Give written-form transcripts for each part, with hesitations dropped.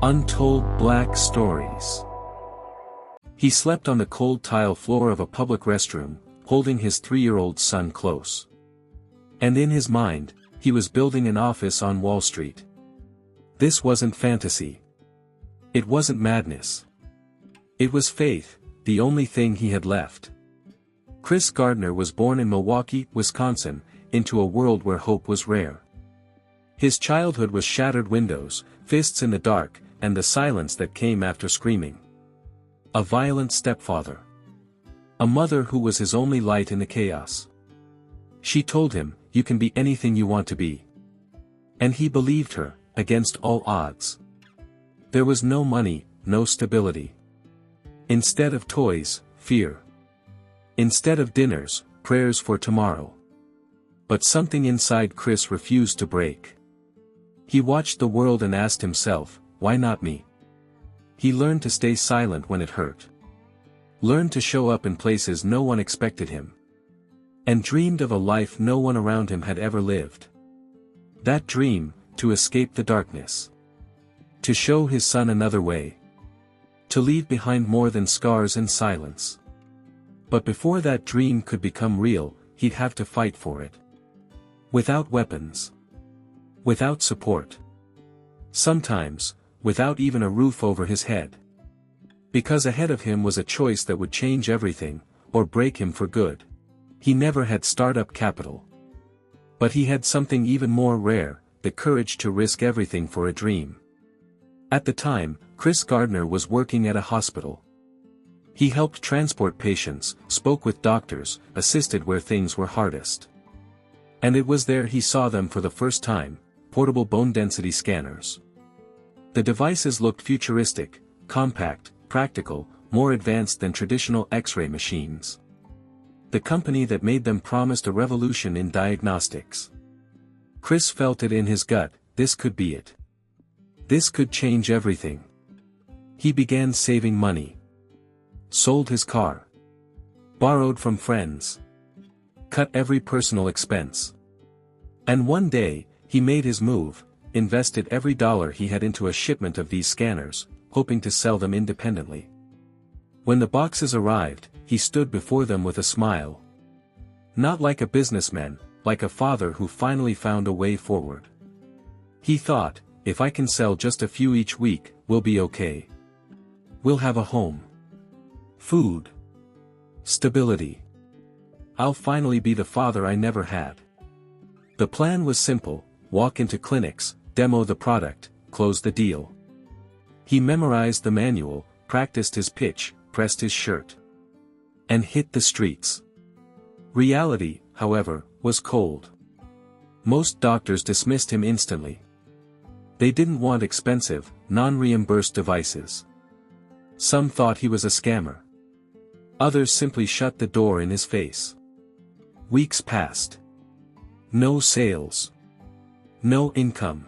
Untold Black Stories. He slept on the cold tile floor of a public restroom, holding his 3-year-old son close. And in his mind, he was building an office on Wall Street. This wasn't fantasy. It wasn't madness. It was faith, the only thing he had left. Chris Gardner was born in Milwaukee, Wisconsin, into a world where hope was rare. His childhood was shattered windows, fists in the dark, and the silence that came after screaming. A violent stepfather. A mother who was his only light in the chaos. She told him, "You can be anything you want to be." And he believed her, against all odds. There was no money, no stability. Instead of toys, fear. Instead of dinners, prayers for tomorrow. But something inside Chris refused to break. He watched the world and asked himself, why not me? He learned to stay silent when it hurt. Learned to show up in places no one expected him. And dreamed of a life no one around him had ever lived. That dream, to escape the darkness. To show his son another way. To leave behind more than scars and silence. But before that dream could become real, he'd have to fight for it. Without weapons. Without support. Sometimes, without even a roof over his head. Because ahead of him was a choice that would change everything, or break him for good. He never had startup capital. But he had something even more rare, the courage to risk everything for a dream. At the time, Chris Gardner was working at a hospital. He helped transport patients, spoke with doctors, assisted where things were hardest. And it was there he saw them for the first time, portable bone density scanners. The devices looked futuristic, compact, practical, more advanced than traditional X-ray machines. The company that made them promised a revolution in diagnostics. Chris felt it in his gut, this could be it. This could change everything. He began saving money. Sold his car. Borrowed from friends. Cut every personal expense. And one day, he made his move, invested every dollar he had into a shipment of these scanners, hoping to sell them independently. When the boxes arrived, he stood before them with a smile. Not like a businessman, like a father who finally found a way forward. He thought, if I can sell just a few each week, we'll be okay. We'll have a home. Food. Stability. I'll finally be the father I never had. The plan was simple, walk into clinics, demo the product, close the deal. He memorized the manual, practiced his pitch, pressed his shirt. And hit the streets. Reality, however, was cold. Most doctors dismissed him instantly. They didn't want expensive, non-reimbursed devices. Some thought he was a scammer. Others simply shut the door in his face. Weeks passed. No sales. No income.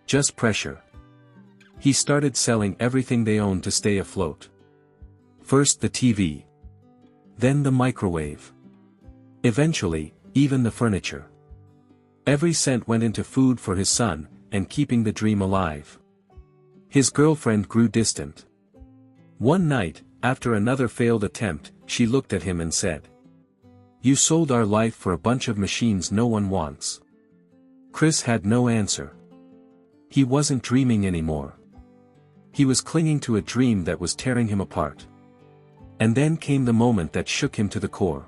Just pressure. He started selling everything they owned to stay afloat. First the TV. Then the microwave. Eventually, even the furniture. Every cent went into food for his son, and keeping the dream alive. His girlfriend grew distant. One night, after another failed attempt, she looked at him and said, "You sold our life for a bunch of machines no one wants." Chris had no answer. He wasn't dreaming anymore. He was clinging to a dream that was tearing him apart. And then came the moment that shook him to the core.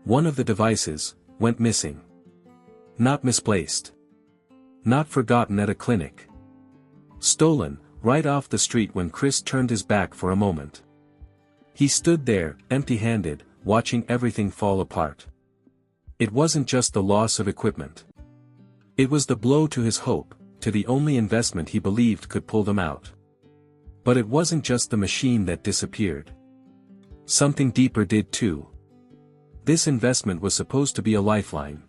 One of the devices went missing. Not misplaced. Not forgotten at a clinic. Stolen, right off the street when Chris turned his back for a moment. He stood there, empty-handed, watching everything fall apart. It wasn't just the loss of equipment. It was the blow to his hope, to the only investment he believed could pull them out. But it wasn't just the machine that disappeared. Something deeper did too. This investment was supposed to be a lifeline.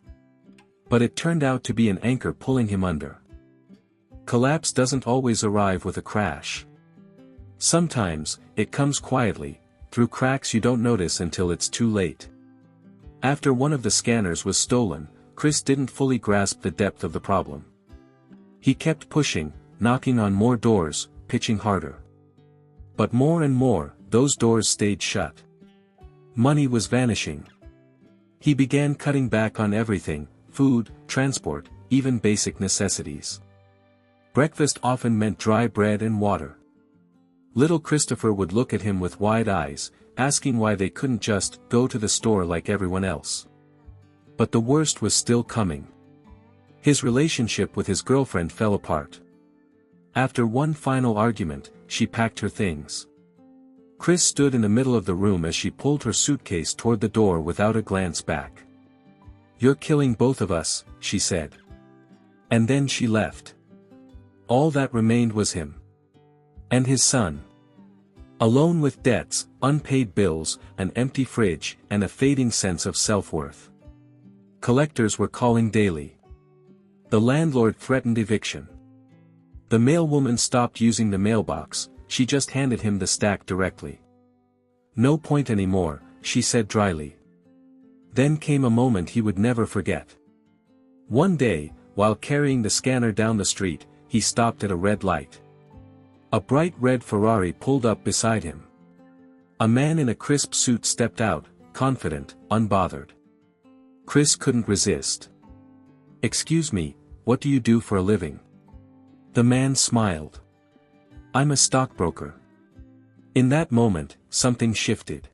But it turned out to be an anchor pulling him under. Collapse doesn't always arrive with a crash. Sometimes, it comes quietly, through cracks you don't notice until it's too late. After one of the scanners was stolen, Chris didn't fully grasp the depth of the problem. He kept pushing, knocking on more doors, pitching harder. But more and more, those doors stayed shut. Money was vanishing. He began cutting back on everything: food, transport, even basic necessities. Breakfast often meant dry bread and water. Little Christopher would look at him with wide eyes, asking why they couldn't just go to the store like everyone else. But the worst was still coming. His relationship with his girlfriend fell apart. After one final argument, she packed her things. Chris stood in the middle of the room as she pulled her suitcase toward the door without a glance back. "You're killing both of us," she said. And then she left. All that remained was him. And his son. Alone with debts, unpaid bills, an empty fridge, and a fading sense of self-worth. Collectors were calling daily. The landlord threatened eviction. The mailwoman stopped using the mailbox, she just handed him the stack directly. "No point anymore," she said dryly. Then came a moment he would never forget. One day, while carrying the scanner down the street, he stopped at a red light. A bright red Ferrari pulled up beside him. A man in a crisp suit stepped out, confident, unbothered. Chris couldn't resist. "Excuse me, what do you do for a living?" The man smiled. "I'm a stockbroker." In that moment, something shifted.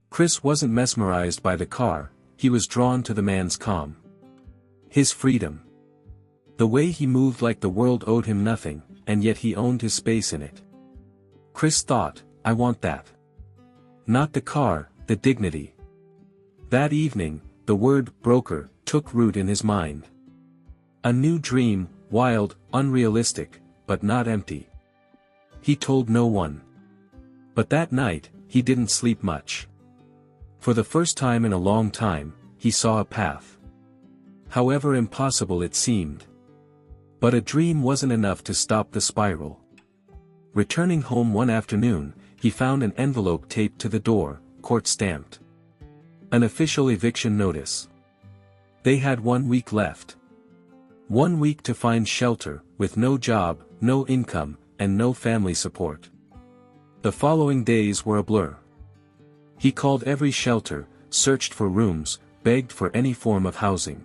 Chris wasn't mesmerized by the car, he was drawn to the man's calm. His freedom. The way he moved like the world owed him nothing, and yet he owned his space in it. Chris thought, "I want that." Not the car, the dignity. That evening, the word broker took root in his mind. A new dream, wild, unrealistic, but not empty. He told no one. But that night, he didn't sleep much. For the first time in a long time, he saw a path. However impossible it seemed. But a dream wasn't enough to stop the spiral. Returning home one afternoon, he found an envelope taped to the door, court-stamped. An official eviction notice. They had 1 week left. 1 week to find shelter, with no job, no income, and no family support. The following days were a blur. He called every shelter, searched for rooms, begged for any form of housing.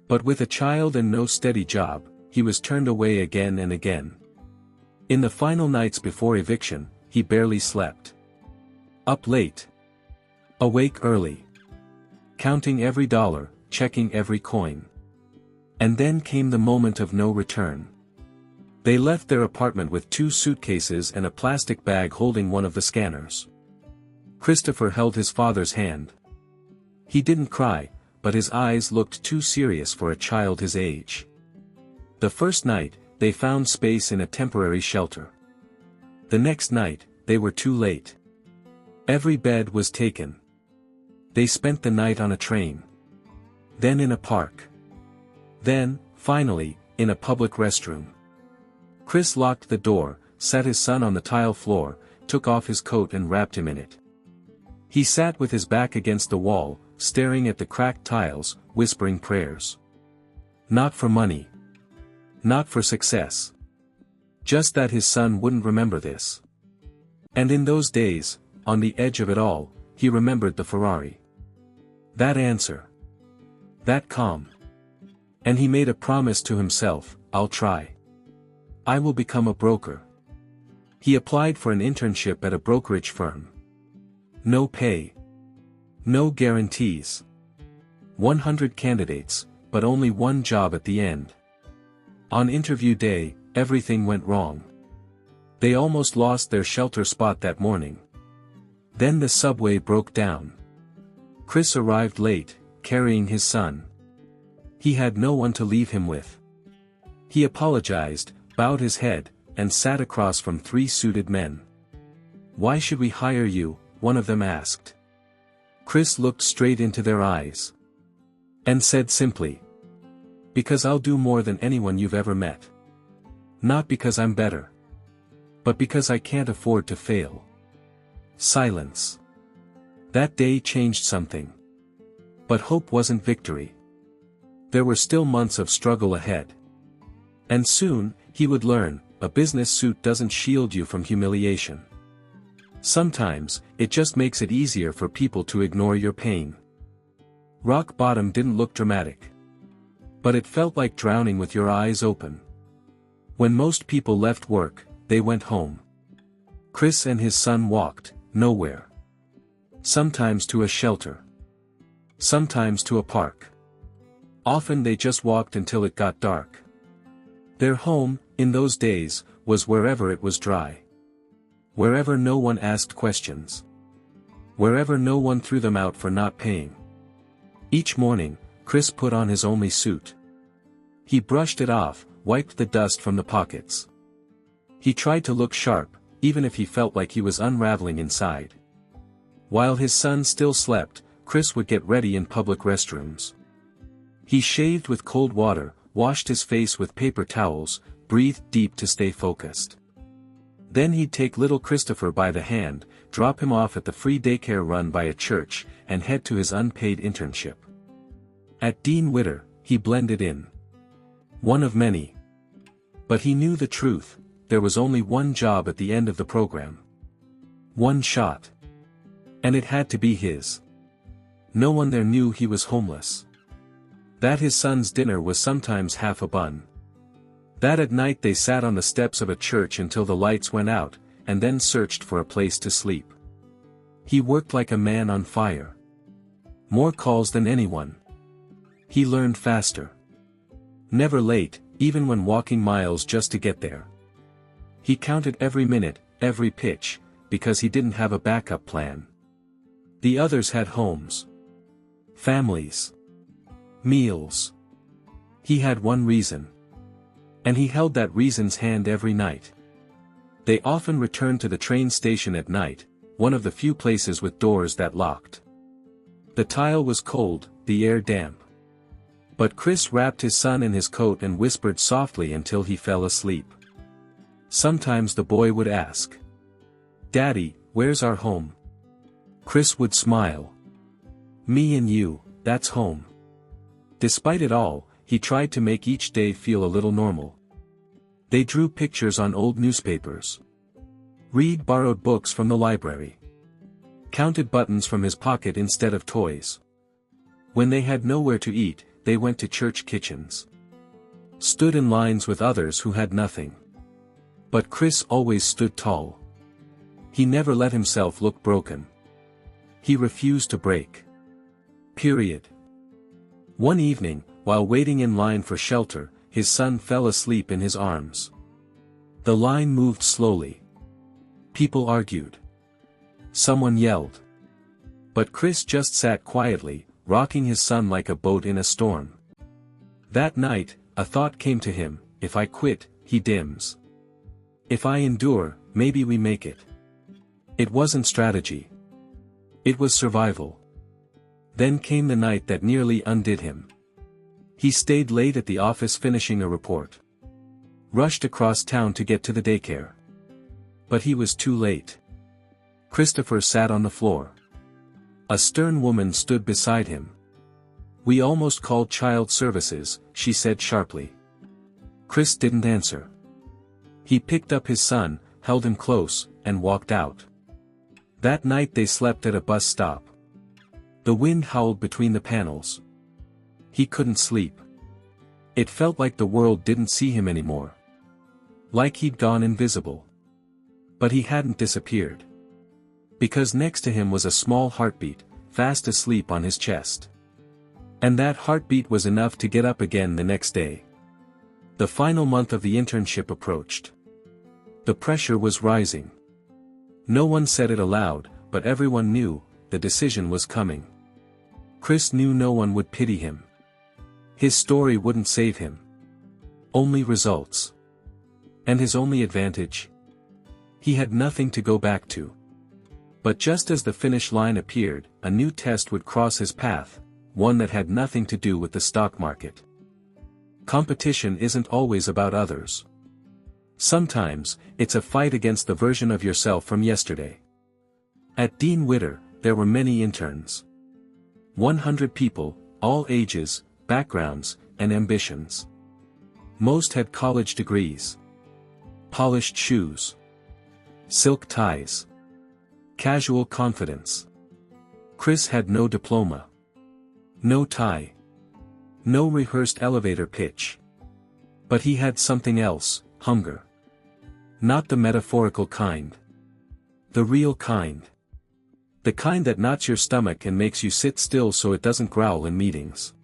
But with a child and no steady job, he was turned away again and again. In the final nights before eviction, he barely slept. Up late. Awake early. Counting every dollar, checking every coin. And then came the moment of no return. They left their apartment with 2 suitcases and a plastic bag holding one of the scanners. Christopher held his father's hand. He didn't cry, but his eyes looked too serious for a child his age. The first night, they found space in a temporary shelter. The next night, they were too late. Every bed was taken. They spent the night on a train. Then in a park. Then, finally, in a public restroom. Chris locked the door, sat his son on the tile floor, took off his coat and wrapped him in it. He sat with his back against the wall, staring at the cracked tiles, whispering prayers. Not for money. Not for success. Just that his son wouldn't remember this. And in those days, on the edge of it all, he remembered the Ferrari. That answer. That calm. And he made a promise to himself, "I'll try. I will become a broker." He applied for an internship at a brokerage firm. No pay. No guarantees. 100 candidates, but only one job at the end. On interview day, everything went wrong. They almost lost their shelter spot that morning. Then the subway broke down. Chris arrived late, carrying his son. He had no one to leave him with. He apologized, bowed his head, and sat across from 3 suited men. "Why should we hire you?" one of them asked. Chris looked straight into their eyes. And said simply, "Because I'll do more than anyone you've ever met. Not because I'm better. But because I can't afford to fail." Silence. That day changed something. But hope wasn't victory. There were still months of struggle ahead. And soon, He would learn, a business suit doesn't shield you from humiliation. Sometimes, it just makes it easier for people to ignore your pain. Rock bottom didn't look dramatic. But it felt like drowning with your eyes open. When most people left work, they went home. Chris and his son walked, nowhere. Sometimes to a shelter. Sometimes to a park. Often they just walked until it got dark. Their home, in those days, was wherever it was dry. Wherever no one asked questions. Wherever no one threw them out for not paying. Each morning, Chris put on his only suit. He brushed it off, wiped the dust from the pockets. He tried to look sharp, even if he felt like he was unraveling inside. While his son still slept, Chris would get ready in public restrooms. He shaved with cold water, washed his face with paper towels, breathed deep to stay focused. Then he'd take little Christopher by the hand, drop him off at the free daycare run by a church, and head to his unpaid internship. At Dean Witter, he blended in. One of many. But he knew the truth, there was only one job at the end of the program. One shot. And it had to be his. No one there knew he was homeless. That his son's dinner was sometimes half a bun. That at night they sat on the steps of a church until the lights went out, and then searched for a place to sleep. He worked like a man on fire. More calls than anyone. He learned faster. Never late, even when walking miles just to get there. He counted every minute, every pitch, because he didn't have a backup plan. The others had homes. Families. Meals. He had one reason. And he held that reason's hand every night. They often returned to the train station at night, one of the few places with doors that locked. The tile was cold, the air damp. But Chris wrapped his son in his coat and whispered softly until he fell asleep. Sometimes the boy would ask, "Daddy, where's our home?" Chris would smile. "Me and you, that's home." Despite it all, he tried to make each day feel a little normal. They drew pictures on old newspapers. Read borrowed books from the library. Counted buttons from his pocket instead of toys. When they had nowhere to eat, they went to church kitchens. Stood in lines with others who had nothing. But Chris always stood tall. He never let himself look broken. He refused to break. Period. One evening, while waiting in line for shelter, his son fell asleep in his arms. The line moved slowly. People argued. Someone yelled. But Chris just sat quietly, rocking his son like a boat in a storm. That night, a thought came to him, if I quit, he dims. If I endure, maybe we make it. It wasn't strategy. It was survival. Then came the night that nearly undid him. He stayed late at the office finishing a report. Rushed across town to get to the daycare. But he was too late. Christopher sat on the floor. A stern woman stood beside him. "We almost called child services," she said sharply. Chris didn't answer. He picked up his son, held him close, and walked out. That night they slept at a bus stop. The wind howled between the panels. He couldn't sleep. It felt like the world didn't see him anymore. Like he'd gone invisible. But he hadn't disappeared. Because next to him was a small heartbeat, fast asleep on his chest. And that heartbeat was enough to get up again the next day. The final month of the internship approached. The pressure was rising. No one said it aloud, but everyone knew, the decision was coming. Chris knew no one would pity him. His story wouldn't save him. Only results. And his only advantage? He had nothing to go back to. But just as the finish line appeared, a new test would cross his path, one that had nothing to do with the stock market. Competition isn't always about others. Sometimes, it's a fight against the version of yourself from yesterday. At Dean Witter, there were many interns. 100 people, all ages, backgrounds, and ambitions. Most had college degrees. Polished shoes. Silk ties. Casual confidence. Chris had no diploma. No tie. No rehearsed elevator pitch. But he had something else, hunger. Not the metaphorical kind. The real kind. The kind that knots your stomach and makes you sit still so it doesn't growl in meetings.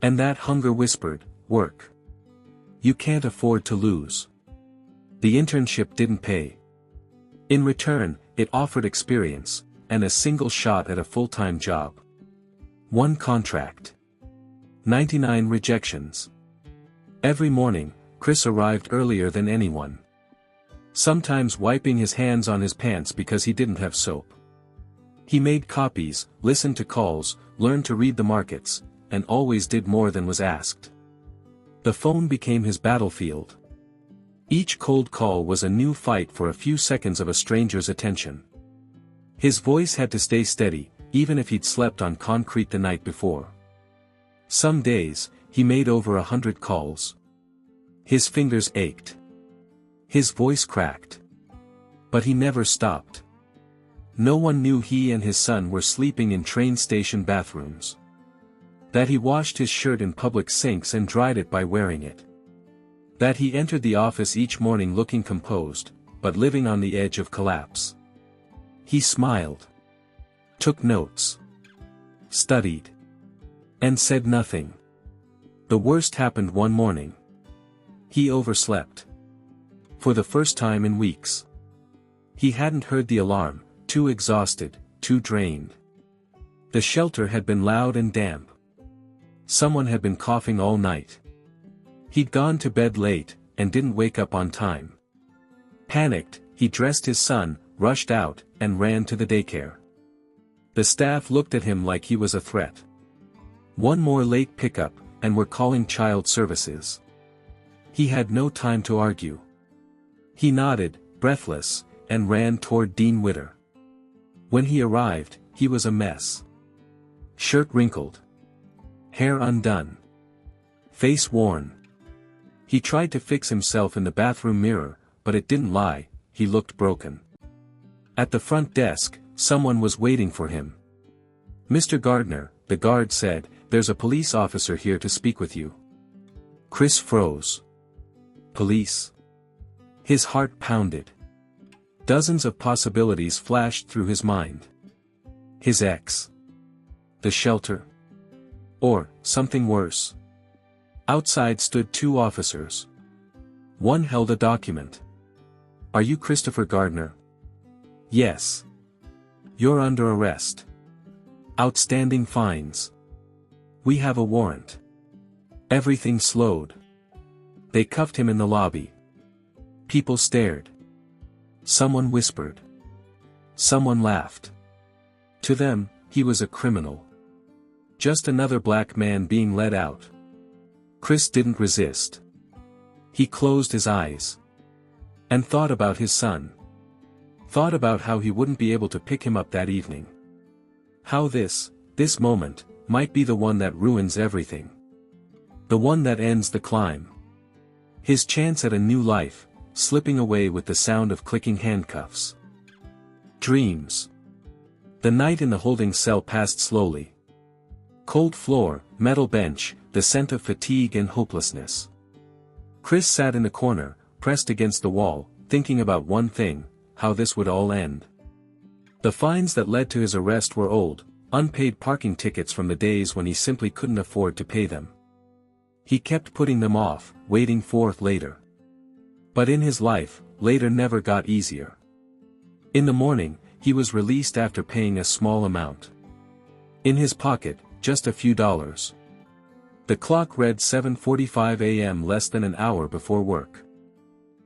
And that hunger whispered, work. You can't afford to lose. The internship didn't pay. In return, it offered experience, and a single shot at a full-time job. 1 contract. 99 rejections. Every morning, Chris arrived earlier than anyone. Sometimes wiping his hands on his pants because he didn't have soap. He made copies, listened to calls, learned to read the markets, and always did more than was asked. The phone became his battlefield. Each cold call was a new fight for a few seconds of a stranger's attention. His voice had to stay steady, even if he'd slept on concrete the night before. Some days, he made over 100 calls. His fingers ached. His voice cracked. But he never stopped. No one knew he and his son were sleeping in train station bathrooms. That he washed his shirt in public sinks and dried it by wearing it. That he entered the office each morning looking composed, but living on the edge of collapse. He smiled. Took notes. Studied. And said nothing. The worst happened one morning. He overslept. For the first time in weeks. He hadn't heard the alarm, too exhausted, too drained. The shelter had been loud and damp. Someone had been coughing all night. He'd gone to bed late, and didn't wake up on time. Panicked, he dressed his son, rushed out, and ran to the daycare. The staff looked at him like he was a threat. One more late pickup, and we're calling child services. He had no time to argue. He nodded, breathless, and ran toward Dean Witter. When he arrived, he was a mess. Shirt wrinkled. Hair undone. Face worn. He tried to fix himself in the bathroom mirror, but it didn't lie, he looked broken. At the front desk, someone was waiting for him. Mr. Gardner, the guard said, there's a police officer here to speak with you. Chris froze. Police. His heart pounded. Dozens of possibilities flashed through his mind. His ex. The shelter. Or, something worse. Outside stood 2 officers. One held a document. Are you Christopher Gardner? Yes. You're under arrest. Outstanding fines. We have a warrant. Everything slowed. They cuffed him in the lobby. People stared. Someone whispered. Someone laughed. To them, he was a criminal. Just another black man being let out. Chris didn't resist. He closed his eyes. And thought about his son. Thought about how he wouldn't be able to pick him up that evening. How this moment, might be the one that ruins everything. The one that ends the climb. His chance at a new life, slipping away with the sound of clicking handcuffs. Dreams. The night in the holding cell passed slowly. Cold floor, metal bench, the scent of fatigue and hopelessness. Chris sat in the corner, pressed against the wall, thinking about one thing, how this would all end. The fines that led to his arrest were old, unpaid parking tickets from the days when he simply couldn't afford to pay them. He kept putting them off, waiting for later. But in his life, later never got easier. In the morning, he was released after paying a small amount. In his pocket, just a few dollars. The clock read 7:45 a.m. less than an hour before work.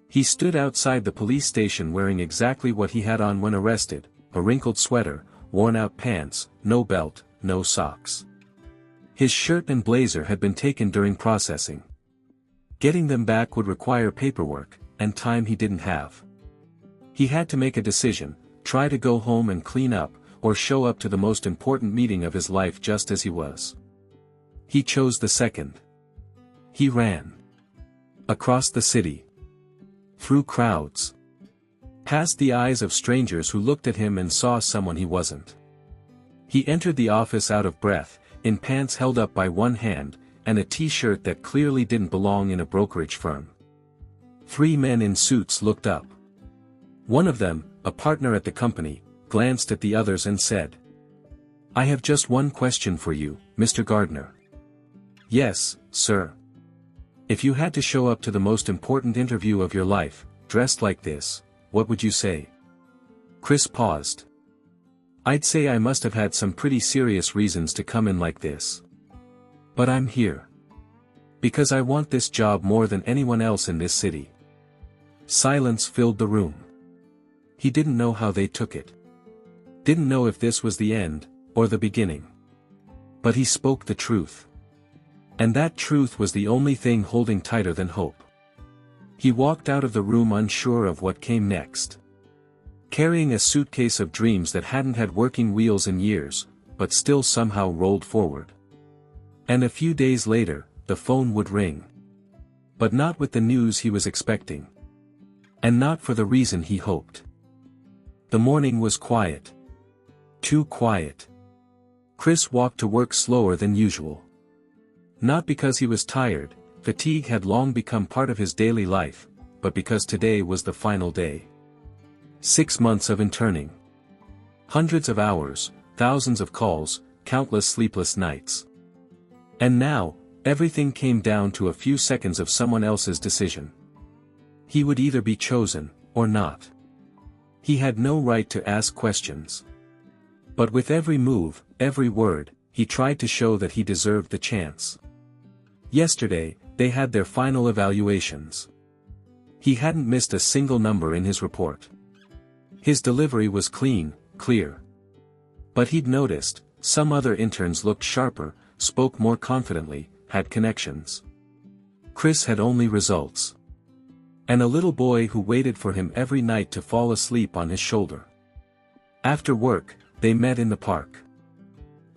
He stood outside the police station wearing exactly what he had on when arrested, a wrinkled sweater, worn-out pants, no belt, no socks. His shirt and blazer had been taken during processing. Getting them back would require paperwork, and time he didn't have. He had to make a decision, try to go home and clean up, or show up to the most important meeting of his life just as he was. He chose the second. He ran. Across the city. Through crowds. Past the eyes of strangers who looked at him and saw someone he wasn't. He entered the office out of breath, in pants held up by one hand, and a t-shirt that clearly didn't belong in a brokerage firm. 3 men in suits looked up. One of them, a partner at the company, glanced at the others and said, "I have just one question for you, Mr. Gardner." "Yes, sir." "If you had to show up to the most important interview of your life, dressed like this, what would you say?" Chris paused. "I'd say I must have had some pretty serious reasons to come in like this. But I'm here. Because I want this job more than anyone else in this city." Silence filled the room. He didn't know how they took it. Didn't know if this was the end, or the beginning. But he spoke the truth. And that truth was the only thing holding tighter than hope. He walked out of the room unsure of what came next. Carrying a suitcase of dreams that hadn't had working wheels in years, but still somehow rolled forward. And a few days later, the phone would ring. But not with the news he was expecting. And not for the reason he hoped. The morning was quiet. Too quiet. Chris walked to work slower than usual. Not because he was tired, fatigue had long become part of his daily life, but because today was the final day. 6 months of interning. Hundreds of hours, thousands of calls, countless sleepless nights. And now, everything came down to a few seconds of someone else's decision. He would either be chosen, or not. He had no right to ask questions. But with every move, every word, he tried to show that he deserved the chance. Yesterday, they had their final evaluations. He hadn't missed a single number in his report. His delivery was clean, clear. But he'd noticed, some other interns looked sharper, spoke more confidently, had connections. Chris had only results. And a little boy who waited for him every night to fall asleep on his shoulder. After work, they met in the park.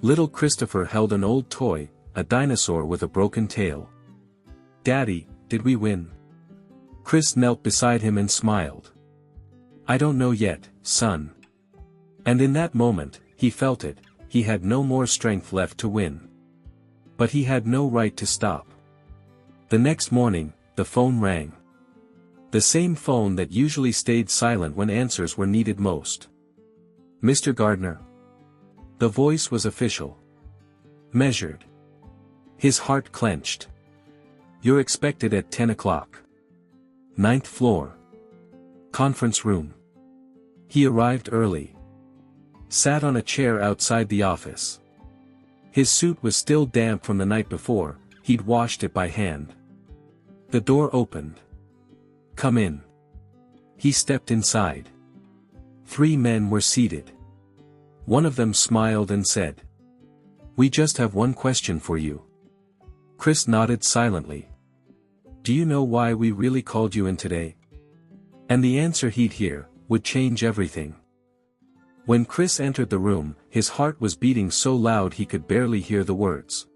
Little Christopher held an old toy, a dinosaur with a broken tail. "Daddy, did we win?" Chris knelt beside him and smiled. "I don't know yet, son." And in that moment, he felt it, he had no more strength left to win. But he had no right to stop. The next morning, the phone rang. The same phone that usually stayed silent when answers were needed most. "Mr. Gardner." The voice was official. Measured. His heart clenched. "You're expected at 10 o'clock. 9th floor. Conference room." He arrived early. Sat on a chair outside the office. His suit was still damp from the night before, he'd washed it by hand. The door opened. "Come in." He stepped inside. 3 men were seated. One of them smiled and said, "We just have one question for you." Chris nodded silently. "Do you know why we really called you in today?" And the answer he'd hear, would change everything. When Chris entered the room, his heart was beating so loud he could barely hear the words.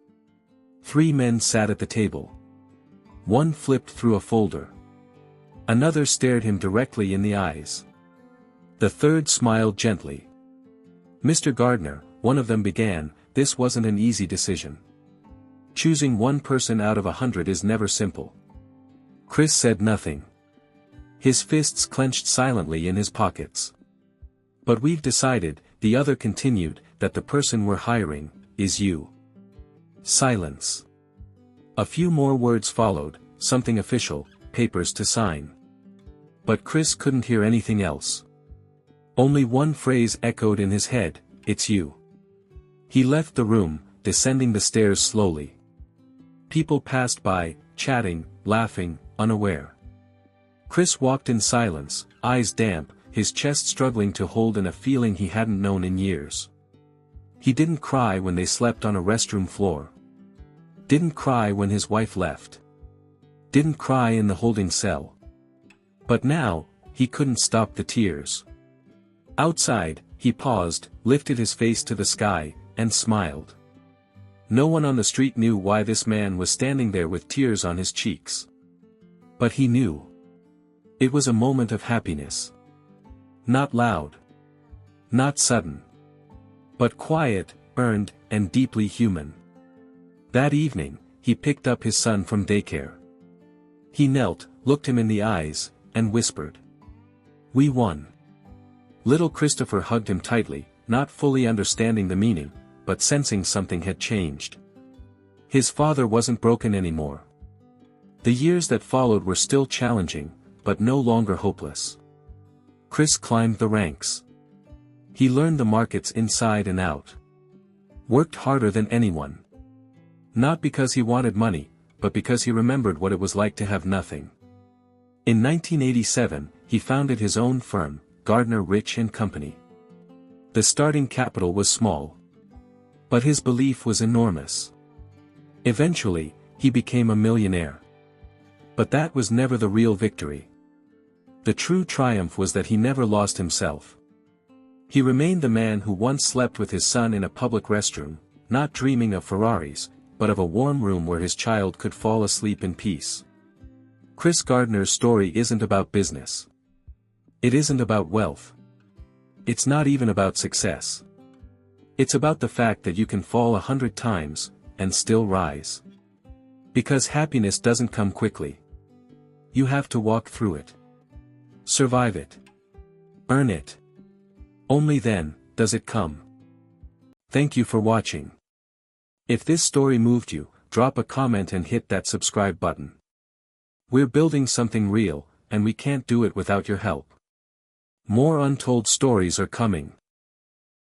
3 men sat at the table. One flipped through a folder. Another stared him directly in the eyes. The third smiled gently. "Mr. Gardner," one of them began, "this wasn't an easy decision. Choosing one person out of 100 is never simple." Chris said nothing. His fists clenched silently in his pockets. "But we've decided," the other continued, "that the person we're hiring, is you." Silence. A few more words followed, something official, papers to sign. But Chris couldn't hear anything else. Only one phrase echoed in his head, "It's you." He left the room, descending the stairs slowly. People passed by, chatting, laughing, unaware. Chris walked in silence, eyes damp, his chest struggling to hold in a feeling he hadn't known in years. He didn't cry when they slept on a restroom floor. Didn't cry when his wife left. Didn't cry in the holding cell. But now, he couldn't stop the tears. Outside, he paused, lifted his face to the sky, and smiled. No one on the street knew why this man was standing there with tears on his cheeks. But he knew. It was a moment of happiness. Not loud. Not sudden. But quiet, earned, and deeply human. That evening, he picked up his son from daycare. He knelt, looked him in the eyes, and whispered, "We won." Little Christopher hugged him tightly, not fully understanding the meaning, but sensing something had changed. His father wasn't broken anymore. The years that followed were still challenging, but no longer hopeless. Chris climbed the ranks. He learned the markets inside and out. Worked harder than anyone. Not because he wanted money, but because he remembered what it was like to have nothing. In 1987, he founded his own firm, Gardner Rich & Company. The starting capital was small. But his belief was enormous. Eventually, he became a millionaire. But that was never the real victory. The true triumph was that he never lost himself. He remained the man who once slept with his son in a public restroom, not dreaming of Ferraris, but of a warm room where his child could fall asleep in peace. Chris Gardner's story isn't about business. It isn't about wealth. It's not even about success. It's about the fact that you can fall 100 times, and still rise. Because happiness doesn't come quickly. You have to walk through it. Survive it. Earn it. Only then, does it come. Thank you for watching. If this story moved you, drop a comment and hit that subscribe button. We're building something real, and we can't do it without your help. More untold stories are coming.